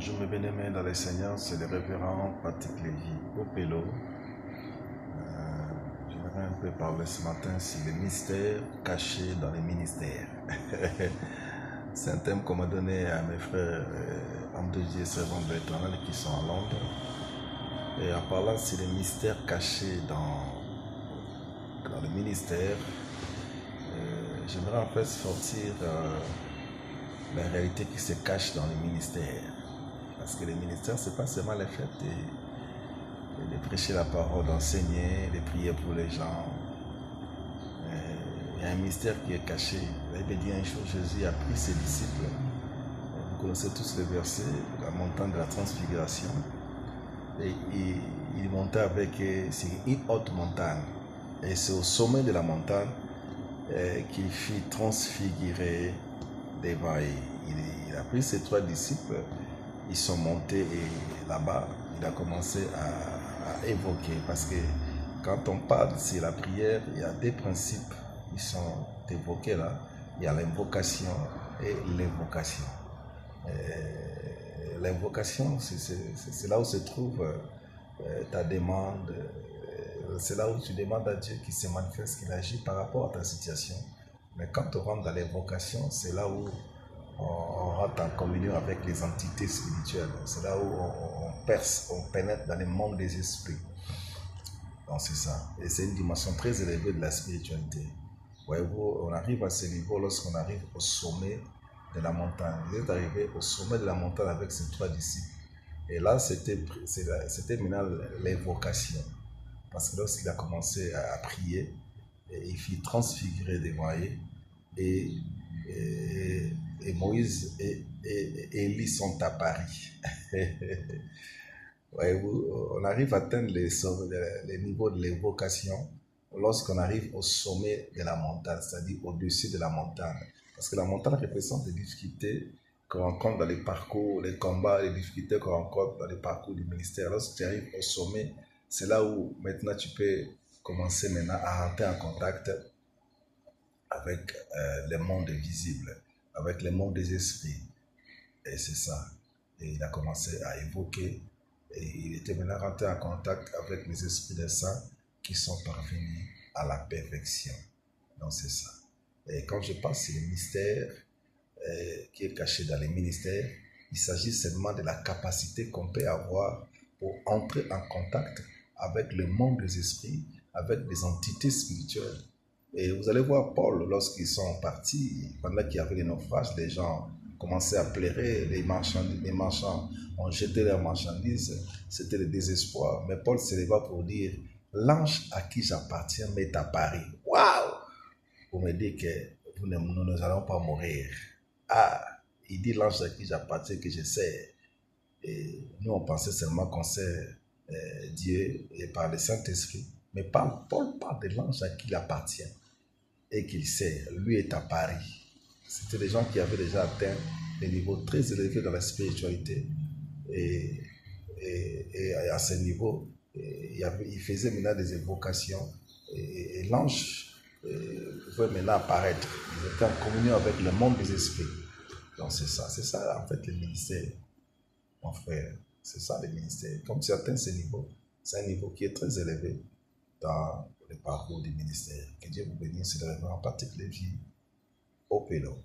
Bonjour mes bien-aimés dans les Seigneurs, c'est le révérend Patrick Lévy Opelo. J'aimerais un peu parler ce matin sur les mystères cachés dans les ministères. C'est un thème qu'on m'a donné à mes frères hommes de Dieu, servants de l'Éternel qui sont à Londres. Et en parlant sur les mystères cachés dans le ministère, j'aimerais en fait sortir la réalité qui se cache dans les ministères. Parce que les ministères, ce n'est pas seulement le fait de prêcher la parole, d'enseigner, de prier pour les gens. Il y a un mystère qui est caché. La Bible dit un jour, Jésus a pris ses disciples. Vous connaissez tous le verset, la montagne de la transfiguration. Et il montait avec sur une haute montagne. Et c'est au sommet de la montagne qu'il fit transfigurer devant. Il a pris ses 3 disciples. Ils sont montés et là-bas, il a commencé à évoquer. Parce que quand on parle sur la prière, il y a 2 principes qui sont évoqués là. Il y a l'invocation et l'évocation. L'invocation, c'est là où se trouve ta demande. C'est là où tu demandes à Dieu qu'il se manifeste, qu'il agit par rapport à ta situation. Mais quand on rentre dans l'invocation, c'est là où on rentre en communion avec les entités spirituelles. C'est là où on perce, on pénètre dans le monde des esprits. Donc c'est ça. Et c'est une dimension très élevée de la spiritualité. Voyez-vous, on arrive à ce niveau lorsqu'on arrive au sommet de la montagne. Vous êtes arrivé au sommet de la montagne avec ces 3 disciples. Et là, c'était maintenant l'invocation. Parce que lorsqu'il a commencé à prier, il fit transfigurer devant eux. Et Moïse et Élie sont apparus. Voyez-vous, on arrive à atteindre les niveaux de l'évocation lorsqu'on arrive au sommet de la montagne, c'est-à-dire au-dessus de la montagne. Parce que la montagne représente les difficultés qu'on rencontre dans les parcours, les combats, les difficultés qu'on rencontre dans les parcours du ministère. Lorsque tu arrives au sommet, c'est là où maintenant tu peux commencer maintenant à rentrer en contact avec le monde visible, avec le monde des esprits. Et c'est ça. Et il a commencé à évoquer, et il était maintenant rentré en contact avec les esprits des saints qui sont parvenus à la perfection. Donc c'est ça. Et quand je parle sur le mystère qui est caché dans les ministères, il s'agit seulement de la capacité qu'on peut avoir pour entrer en contact avec le monde des esprits, avec des entités spirituelles. Et vous allez voir Paul, lorsqu'ils sont partis, pendant qu'il y avait les naufrages, les gens commençaient à pleurer, les marchands ont jeté leurs marchandises, c'était le désespoir. Mais Paul se leva pour dire, l'ange à qui j'appartiens m'est apparu. Waouh! Pour me dire que nous ne allons pas mourir. Ah, il dit l'ange à qui j'appartiens que je sais. Et nous on pensait seulement qu'on sait Dieu et par le Saint-Esprit. Mais Paul parle de l'ange à qui il appartient et qu'il sait, lui est à Paris. C'était des gens qui avaient déjà atteint des niveaux très élevés dans la spiritualité. Et à ce niveau, il faisait maintenant des évocations. Et l'ange pouvait maintenant apparaître. Il était en communion avec le monde des esprits. Donc c'est ça en fait le ministère, mon frère. C'est ça le ministère. Comme tu atteins ce niveau, c'est un niveau qui est très élevé dans le parcours du ministère. Que Dieu vous bénisse, c'est le révérend Patrick Lévy Opelo.